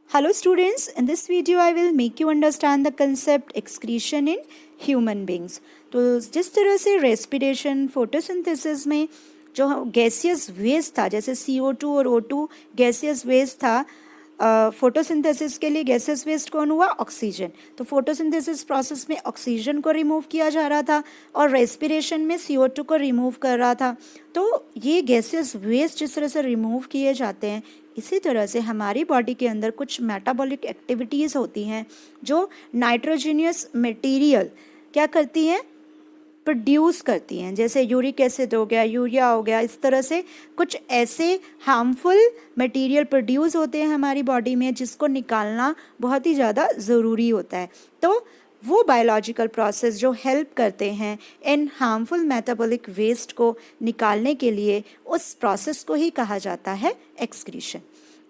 Hello students, in this video I will make you understand the concept excretion in human beings. तो जिस तरह से respiration photosynthesis में जो गैसियस वेस्ट था, जैसे CO2 और O2 गैसियस वेस्ट था, फोटोसिंथेसिस के लिए गैसियस वेस्ट कौन हुआ? ऑक्सीजन। तो फोटोसिंथेसिस प्रोसेस में ऑक्सीजन को रिमूव किया जा रहा था और रेस्पिरेशन में CO2 को रिमूव कर रहा था। तो ये गैसियस वेस्ट जिस तरह से रिमूव किए जाते हैं, इसी तरह से हमारी बॉडी के अंदर कुछ मेटाबॉलिक एक्टिविटीज़ होती हैं जो नाइट्रोजनियस मटेरियल क्या करती हैं? प्रोड्यूस करती हैं। जैसे यूरिक एसिड हो गया, यूरिया हो गया, इस तरह से कुछ ऐसे हार्मफुल मटेरियल प्रोड्यूस होते हैं हमारी बॉडी में जिसको निकालना बहुत ही ज़्यादा ज़रूरी होता है। तो वो बायोलॉजिकल प्रोसेस जो हेल्प करते हैं इन हार्मफुल मेटाबॉलिक वेस्ट को निकालने के लिए, उस प्रोसेस को ही कहा जाता है एक्सक्रीशन।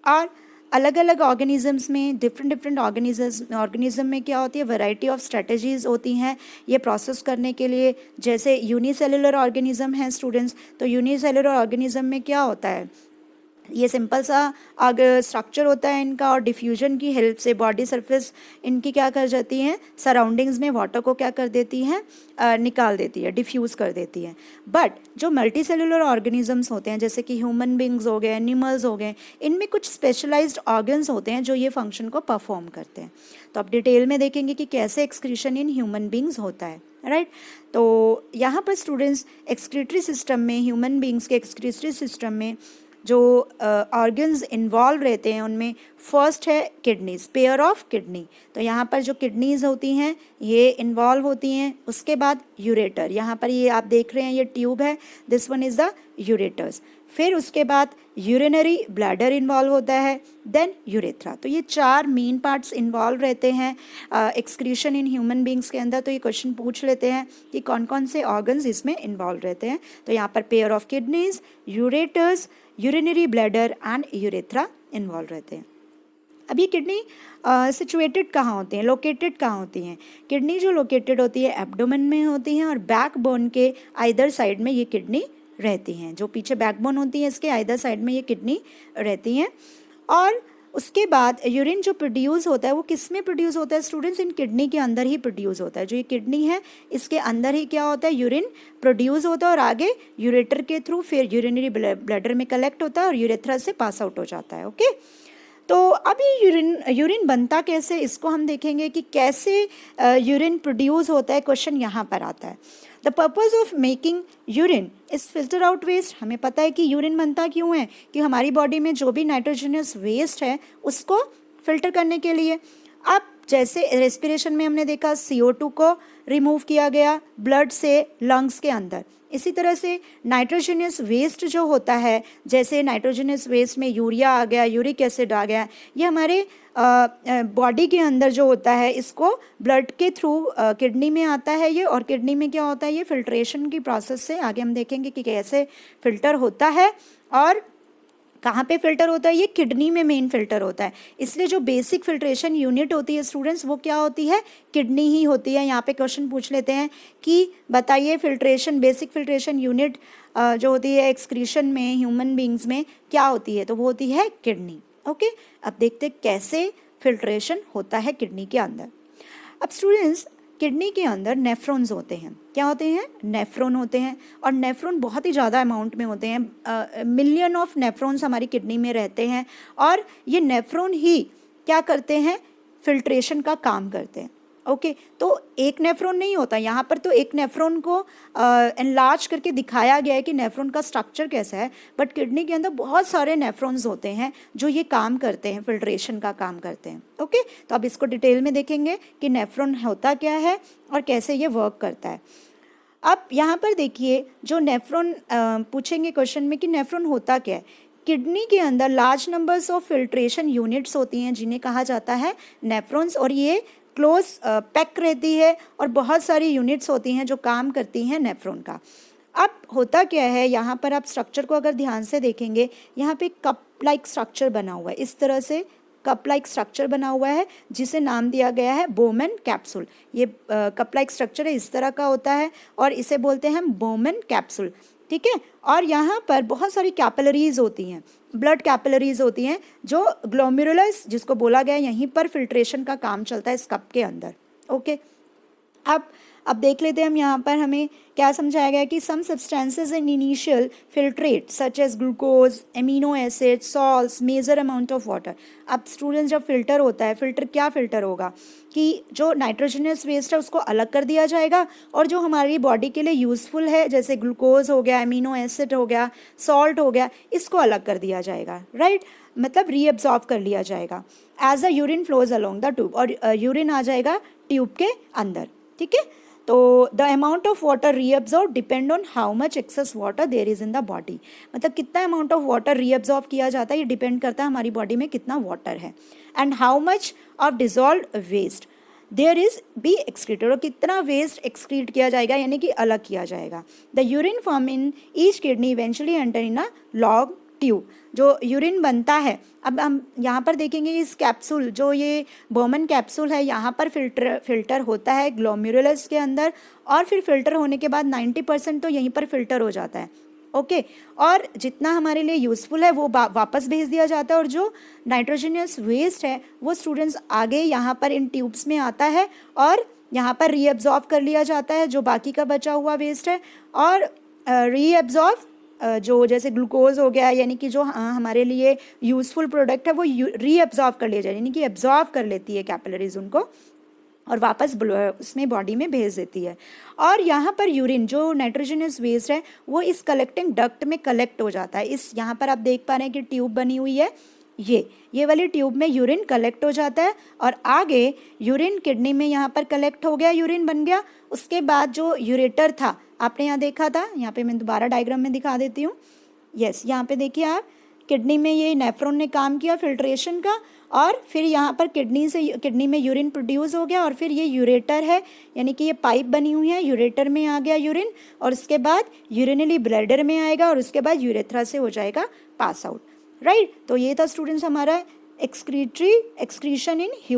और अलग अलग ऑर्गेनिजम्स में डिफरेंट ऑर्गेनिज्म में क्या होती है? वैरायटी ऑफ स्ट्रेटजीज होती हैं ये प्रोसेस करने के लिए। जैसे यूनिसेलुलर ऑर्गेनिज्म है स्टूडेंट्स, तो यूनिसेलुलर ऑर्गेनिज्म में क्या होता है? ये सिंपल सा स्ट्रक्चर होता है इनका, और डिफ्यूजन की हेल्प से बॉडी सरफेस इनकी क्या कर जाती हैं? सराउंडिंग्स में वाटर को क्या कर देती हैं? निकाल देती है, डिफ्यूज़ कर देती है। बट जो मल्टी सेलुलर ऑर्गेनिजम्स होते हैं, जैसे कि ह्यूमन बींग्स हो गए, एनिमल्स हो गए, इनमें कुछ स्पेशलाइज्ड ऑर्गन्स होते हैं जो ये फंक्शन को परफॉर्म करते हैं। तो आप डिटेल में देखेंगे कि कैसे एक्सक्रीशन इन ह्यूमन बींग्स होता है, राइट। तो यहाँ पर स्टूडेंट्स एक्सक्रीटरी सिस्टम में, ह्यूमन बींग्स के एक्सक्रीटरी सिस्टम में जो ऑर्गन्स इन्वॉल्व रहते हैं उनमें फर्स्ट है किडनीज, पेयर ऑफ किडनी। तो यहाँ पर जो किडनीज होती हैं ये इन्वॉल्व होती हैं। उसके बाद यूरेटर, यहाँ पर ये आप देख रहे हैं ये ट्यूब है, this one is the ureters. फिर उसके बाद यूरिनरी ब्लैडर इन्वॉल्व होता है, देन यूरेथ्रा। तो ये चार मेन पार्ट्स इन्वॉल्व रहते हैं एक्सक्रीशन इन ह्यूमन बींग्स के अंदर। तो ये क्वेश्चन पूछ लेते हैं कि कौन कौन से ऑर्गन्स इसमें इन्वॉल्व रहते हैं। तो यहाँ पर pair of kidneys, ureters, urinary bladder and urethra involve रहते हैं। अब ये किडनी सिचुएटेड कहाँ होती हैं, लोकेटेड कहाँ होती हैं? किडनी जो लोकेटेड होती है एब्डोमेन में होती हैं, और बैकबोन के आइदर साइड में ये किडनी रहती हैं। जो पीछे बैकबोन होती है इसके आइदर साइड में ये किडनी रहती हैं। और उसके बाद यूरिन जो प्रोड्यूस होता है वो किस में प्रोड्यूस होता है स्टूडेंट्स? इन किडनी के अंदर ही प्रोड्यूस होता है। जो ये किडनी है इसके अंदर ही क्या होता है? यूरिन प्रोड्यूस होता है, और आगे यूरेटर के थ्रू फिर यूरिनरी ब्लैडर में कलेक्ट होता है और यूरेथ्रा से पास आउट हो जाता है। ओके, तो अभी यूरिन बनता कैसे, इसको हम देखेंगे कि कैसे यूरिन प्रोड्यूस होता है। क्वेश्चन यहाँ पर आता है, the purpose of making urine is filter out waste. हमें पता है कि यूरिन बनता क्यों है? कि हमारी बॉडी में जो भी नाइट्रोजनियस वेस्ट है उसको फिल्टर करने के लिए। अब जैसे रेस्पिरेशन में हमने देखा CO2 को रिमूव किया गया ब्लड से लंग्स के अंदर, इसी तरह से नाइट्रोजनियस वेस्ट जो होता है, जैसे नाइट्रोजनियस वेस्ट में यूरिया आ गया, यूरिक एसिड आ गया, ये हमारे बॉडी के अंदर जो होता है इसको ब्लड के थ्रू किडनी में आता है ये, और किडनी में क्या होता है? ये फिल्ट्रेशन की प्रोसेस से आगे हम देखेंगे कि कैसे फिल्टर होता है और कहाँ पे फिल्टर होता है। ये किडनी में मेन फिल्टर होता है। इसलिए जो बेसिक फिल्ट्रेशन यूनिट होती है स्टूडेंट्स वो क्या होती है? किडनी ही होती है। यहाँ पे क्वेश्चन पूछ लेते हैं कि बताइए फिल्ट्रेशन, बेसिक फिल्ट्रेशन यूनिट जो होती है एक्सक्रीशन में ह्यूमन बींग्स में क्या होती है? तो वो होती है किडनी। ओके, अब देखते हैं कैसे फिल्ट्रेशन होता है किडनी के अंदर। अब स्टूडेंट्स किडनी के अंदर नेफ्रॉन्स होते हैं। क्या होते हैं? नेफ्रॉन होते हैं, और नेफ्रॉन बहुत ही ज़्यादा अमाउंट में होते हैं। मिलियन ऑफ नेफ्रॉन्स हमारी किडनी में रहते हैं, और ये नेफ्रॉन ही क्या करते हैं? फिल्ट्रेशन का काम करते हैं। ओके, तो एक नेफ्रॉन नहीं होता यहाँ पर। तो एक नेफ्रॉन को एनलार्ज करके दिखाया गया है कि नेफ्रॉन का स्ट्रक्चर कैसा है, बट किडनी के अंदर बहुत सारे नेफ्रॉन्स होते हैं जो ये काम करते हैं, फिल्ट्रेशन का काम करते हैं। ओके, तो अब इसको डिटेल में देखेंगे कि नेफ्रॉन होता क्या है और कैसे ये वर्क करता है। अब यहाँ पर देखिए जो नेफ्रॉन पूछेंगे क्वेश्चन में कि नेफ्रॉन होता क्या है। किडनी के अंदर large numbers of filtration units होती हैं जिन्हें कहा जाता है नेफ्रॉन्स, और ये क्लोज पैक रहती है, और बहुत सारी यूनिट्स होती हैं जो काम करती हैं नेफ्रॉन का। अब होता क्या है, यहाँ पर आप स्ट्रक्चर को अगर ध्यान से देखेंगे, यहाँ पे कप लाइक स्ट्रक्चर बना हुआ है। इस तरह से कप लाइक स्ट्रक्चर बना हुआ है जिसे नाम दिया गया है बोमेन कैप्सूल। ये कप लाइक स्ट्रक्चर है, इस तरह का होता है, और इसे बोलते हैं हम बोमेन कैप्सूल। ठीक है। और यहाँ पर बहुत सारी कैपिलरीज होती हैं, ब्लड कैपिलरीज होती हैं, जो ग्लोमेरुलस जिसको बोला गया, यहीं पर फिल्ट्रेशन का काम चलता है इस कप के अंदर। ओके, अब देख लेते हैं हम यहाँ पर हमें क्या समझाया गया कि some substances in initial filtrate such as glucose, amino acid, salts, major amount of water. अब स्टूडेंट्स जब फिल्टर होता है, क्या फिल्टर होगा कि जो नाइट्रोजनस वेस्ट है उसको अलग कर दिया जाएगा, और जो हमारी बॉडी के लिए यूज़फुल है जैसे ग्लूकोज हो गया, एमिनो एसिड हो गया, सॉल्ट हो गया, इसको अलग कर दिया जाएगा, राइट। मतलब रीअब्जॉर्ब कर लिया जाएगा as a urine flows along the tube, और यूरिन आ जाएगा ट्यूब के अंदर, ठीक है। तो the amount of water reabsorb depend on how much excess water there is in the body. मतलब कितना अमाउंट ऑफ वाटर रीअब्जॉर्ब किया जाता है, ये डिपेंड करता है हमारी बॉडी में कितना वाटर है। And how much of dissolved waste there is be excreted, और कितना वेस्ट एक्सक्रीट किया जाएगा यानी कि अलग किया जाएगा। The urine form in each kidney eventually enter in a long tube, जो यूरिन बनता है। अब हम यहाँ पर देखेंगे इस कैप्सूल, जो ये बर्मन कैप्सूल है, यहाँ पर फिल्टर होता है ग्लोमेरुलस के अंदर, और फिर फिल्टर होने के बाद 90% तो यहीं पर फिल्टर हो जाता है। ओके, और जितना हमारे लिए यूज़फुल है वो वापस भेज दिया जाता है, और जो नाइट्रोजनियस वेस्ट है वो स्टूडेंट्स आगे यहाँ पर इन ट्यूब्स में आता है, और यहाँ पर रीअब्जॉर्ब कर लिया जाता है जो बाकी का बचा हुआ वेस्ट है, और रीअब्जॉर्ब जो जैसे ग्लूकोज हो गया, यानी कि जो हमारे लिए यूज़फुल प्रोडक्ट है वो रीअब्जॉर्ब कर लिया जाए, यानी कि एब्जॉर्ब कर लेती है कैपिलरीज उनको, और वापस उसमें बॉडी में भेज देती है। और यहाँ पर यूरिन जो नाइट्रोजनस वेस्ट है वो इस कलेक्टिंग डक्ट में कलेक्ट हो जाता है। इस यहाँ पर आप देख पा रहे हैं कि ट्यूब बनी हुई है, ये वाली ट्यूब में यूरिन कलेक्ट हो जाता है, और आगे यूरिन किडनी में यहाँ पर कलेक्ट हो गया, यूरिन बन गया। उसके बाद जो यूरेटर था, आपने यहाँ देखा था, यहाँ पे मैं दोबारा डायग्राम में दिखा देती हूँ। यस, यहाँ पे देखिए आप, किडनी में ये नेफ्रॉन ने काम किया फिल्ट्रेशन का, और फिर यहाँ पर किडनी में यूरिन प्रोड्यूस हो गया, और फिर ये यूरेटर है, यानी कि ये पाइप बनी हुई है, यूरेटर में आ गया यूरिन, और उसके बाद यूरिनरी ब्लैडर में आएगा, और उसके बाद यूरेथ्रा से हो जाएगा पास आउट, राइट। तो ये था स्टूडेंट्स हमारा एक्सक्रीशन इन ह्यूमन।